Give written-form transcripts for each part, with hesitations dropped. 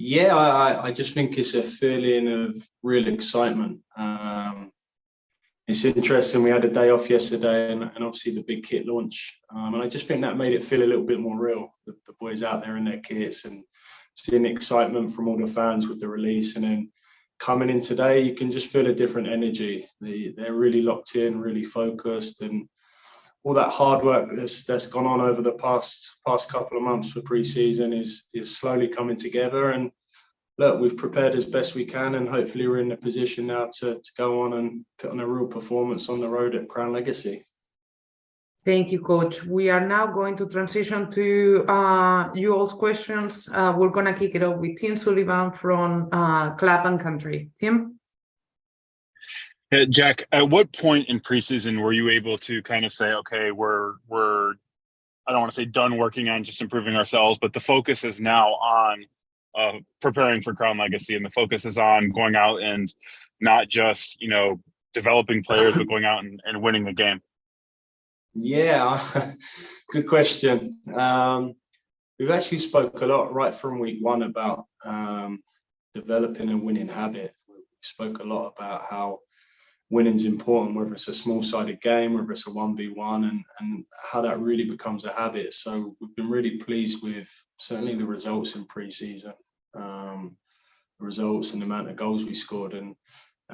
Yeah, I just think it's a feeling of real excitement. It's interesting. We had a day off yesterday, and obviously the big kit launch, and I just think that made it feel a little bit more real. The boys out there in their kits and seeing the excitement from all the fans with the release, and then coming in today, you can just feel a different energy. They're really locked in, really focused, and all that hard work that's gone on over the past couple of months for pre-season is slowly coming together. And look, we've prepared as best we can, and hopefully we're in a position now to go on and put on a real performance on the road at Crown Legacy. Thank you, Coach. We are now going to transition to you all's questions. We're going to kick it off with Tim Sullivan from Club and Country. Tim? Hey, Jack, at what point in preseason were you able to kind of say, okay, we're I don't want to say done working on just improving ourselves, but the focus is now on preparing for Crown Legacy, and the focus is on going out and not just, developing players, but going out and winning the game? Yeah, good question. We've actually spoke a lot right from week one about developing a winning habit. We spoke a lot about how winning's important, whether it's a small-sided game, whether it's a 1v1, and how that really becomes a habit. So we've been really pleased with certainly the results in pre-season, the results and the amount of goals we scored, and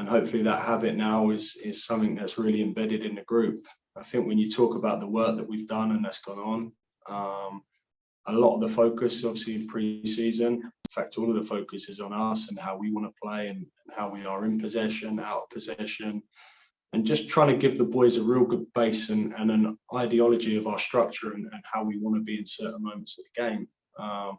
hopefully that habit now is something that's really embedded in the group. I think when you talk about the work that we've done and that's gone on, a lot of the focus obviously in pre-season, in fact all of the focus is on us and how we want to play and how we are in possession, out of possession, and just trying to give the boys a real good base and an ideology of our structure and how we want to be in certain moments of the game. I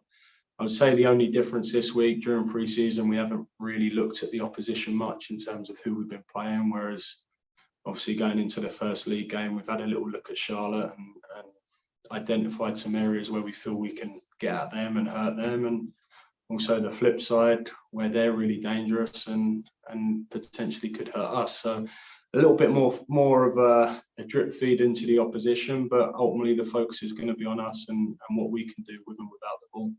would say the only difference this week during pre-season, we haven't really looked at the opposition much in terms of who we've been playing, whereas obviously going into the first league game, we've had a little look at Charlotte and identified some areas where we feel we can get at them and hurt them, and also the flip side where they're really dangerous and potentially could hurt us. So a little bit more of a drip feed into the opposition, but ultimately the focus is going to be on us and what we can do with and without the ball.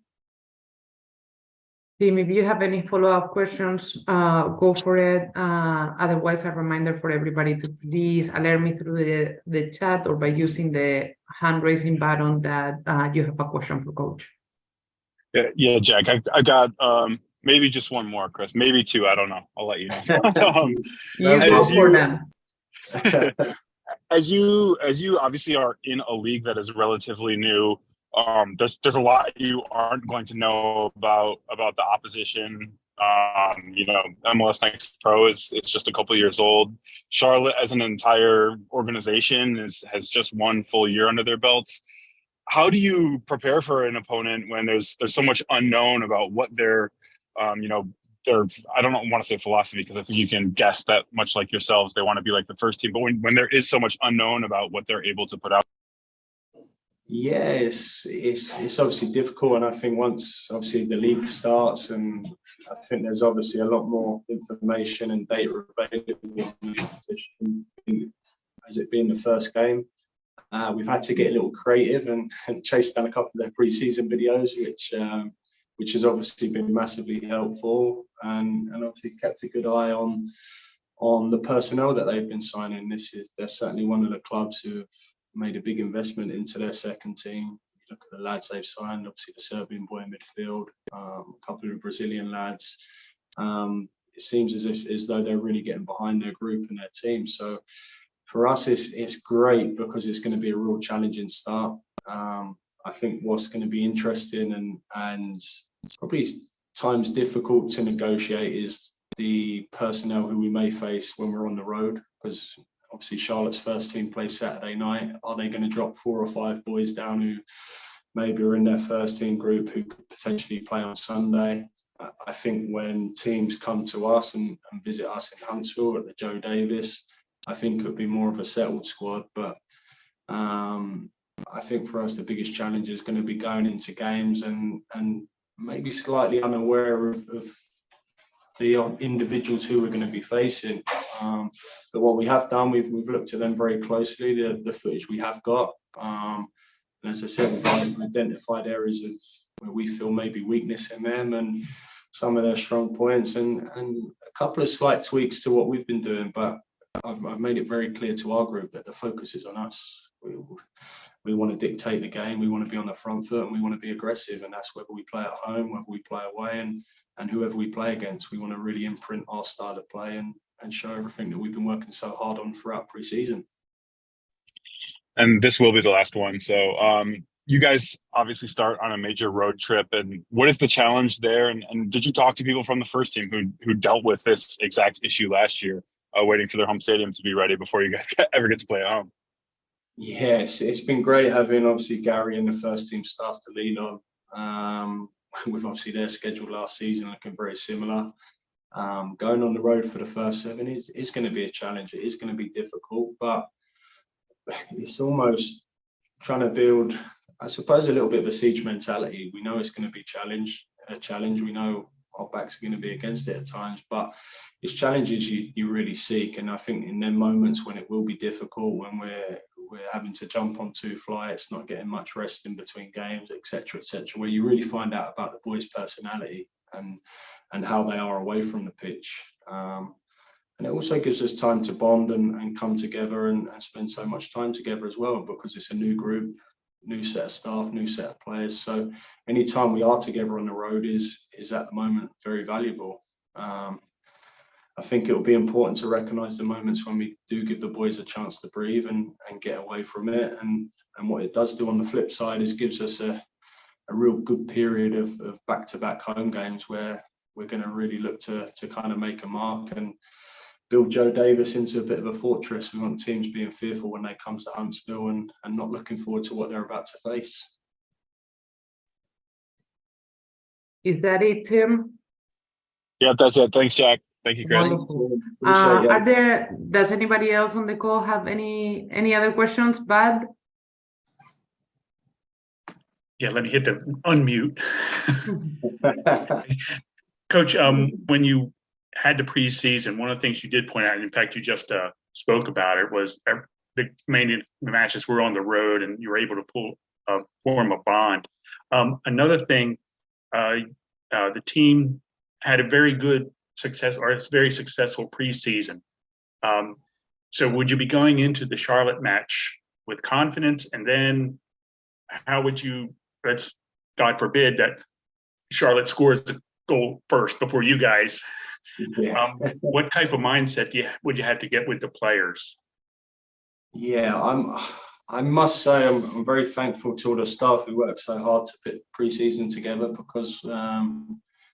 Tim, if you have any follow-up questions, go for it. Otherwise, a reminder for everybody to please alert me through the chat or by using the hand-raising button that you have a question for Coach. Yeah, Jack, I got maybe just one more, Chris. Maybe two, I don't know. I'll let you know. You go for them. As you obviously are in a league that is relatively new, there's a lot you aren't going to know about the opposition. MLS NEXT Pro is just a couple of years old. Charlotte as an entire organization has just one full year under their belts. How do you prepare for an opponent when there's so much unknown about what their their, I don't want to say philosophy, because I think you can guess that much like yourselves, they want to be like the first team, but when there is so much unknown about what they're able to put out? Yeah, it's obviously difficult, and I think once obviously the league starts, and I think there's obviously a lot more information and data available on the competition, as it being the first game. We've had to get a little creative and chase down a couple of their pre-season videos, which has obviously been massively helpful, and obviously kept a good eye on the personnel that they've been signing. They're certainly one of the clubs who have made a big investment into their second team. You look at the lads they've signed, obviously the Serbian boy in midfield, a couple of Brazilian lads. It seems as though they're really getting behind their group and their team. So for us, it's great because it's going to be a real challenging start. I think what's going to be interesting and probably times difficult to negotiate is the personnel who we may face when we're on the road, because obviously Charlotte's first team plays Saturday night. Are they going to drop 4 or 5 boys down who maybe are in their first team group who could potentially play on Sunday? I think when teams come to us and visit us in Huntsville at the Joe Davis, I think it would be more of a settled squad. But I think for us the biggest challenge is going to be going into games and maybe slightly unaware of the individuals who we're going to be facing. But what we have done, we've looked at them very closely, the footage we have got. And as I said, we've identified areas where we feel maybe weakness in them, and some of their strong points and a couple of slight tweaks to what we've been doing. But I've made it very clear to our group that the focus is on us. We want to dictate the game. We want to be on the front foot and we want to be aggressive. And that's whether we play at home, whether we play away, and whoever we play against. We want to really imprint our style of play and show everything that we've been working so hard on throughout pre-season. And this will be the last one. So you guys obviously start on a major road trip. And what is the challenge there? And did you talk to people from the first team who dealt with this exact issue last year, waiting for their home stadium to be ready before you guys ever get to play at home? Yes, it's been great having obviously Gary and the first team staff to lean on. With obviously their schedule last season looking very similar. Going on the road for the first 7 is going to be a challenge. It is going to be difficult, but it's almost trying to build, I suppose, a little bit of a siege mentality. We know it's going to be a challenge. We know our backs are going to be against it at times, but it's challenges you really seek. And I think in them moments when it will be difficult, when we're having to jump on 2 flights, not getting much rest in between games, etc., where you really find out about the boys' personality and how they are away from the pitch. And it also gives us time to bond and come together and spend so much time together as well, because it's a new group, new set of staff, new set of players. So any time we are together on the road is at the moment very valuable. I think it will be important to recognise the moments when we do give the boys a chance to breathe and get away from it. And what it does do on the flip side is gives us a real good period of back-to-back home games where we're going to really look to kind of make a mark and build Joe Davis into a bit of a fortress. We want teams being fearful when they come to Huntsville and not looking forward to what they're about to face. Is that it, Tim? Yeah, that's it. Thanks, Jack. Thank you, Chris. Does anybody else on the call have any other questions? Bad? Yeah, let me hit the unmute. Coach, when you had the preseason, one of the things you did point out, in fact, you just spoke about it, was the matches were on the road and you were able to form a bond. Another thing, the team had a very good success, or a very successful preseason. So would you be going into the Charlotte match with confidence? And then how would you, let's God forbid that Charlotte scores the goal first before you guys. Yeah. What type of mindset would you have to get with the players? Yeah, I must say I'm very thankful to all the staff who worked so hard to put pre-season together, because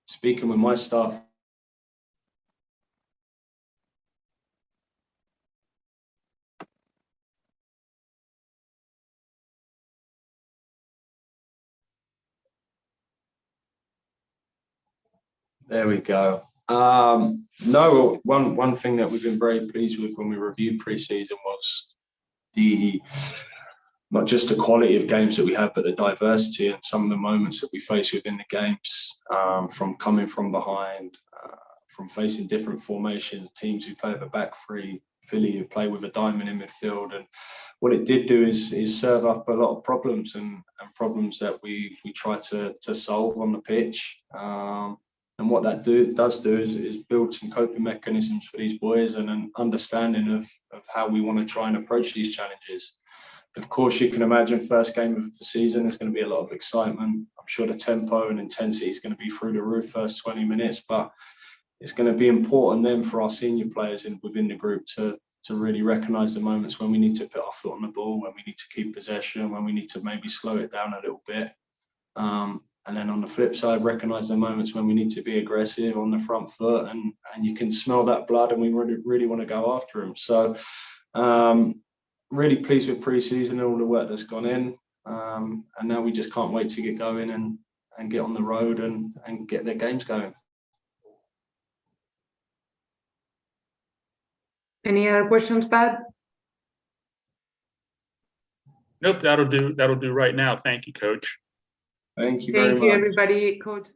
speaking with my staff, there we go. No, one thing that we've been very pleased with when we reviewed pre-season was not just the quality of games that we have, but the diversity and some of the moments that we face within the games, from coming from behind, from facing different formations, teams who play with a back three, Philly who play with a diamond in midfield. And what it did do is serve up a lot of problems and problems that we try to solve on the pitch. And what that does do is build some coping mechanisms for these boys and an understanding of how we want to try and approach these challenges. Of course, you can imagine first game of the season, there's going to be a lot of excitement. I'm sure the tempo and intensity is going to be through the roof first 20 minutes, but it's going to be important then for our senior players within the group to really recognise the moments when we need to put our foot on the ball, when we need to keep possession, when we need to maybe slow it down a little bit. And then on the flip side, recognise the moments when we need to be aggressive on the front foot, and you can smell that blood and we really want to go after them. So really pleased with pre-season and all the work that's gone in. And now we just can't wait to get going and get on the road and get their games going. Any other questions, Pat? Nope, that'll do right now. Thank you, Coach. Thank you very much. Thank you, everybody. Coach.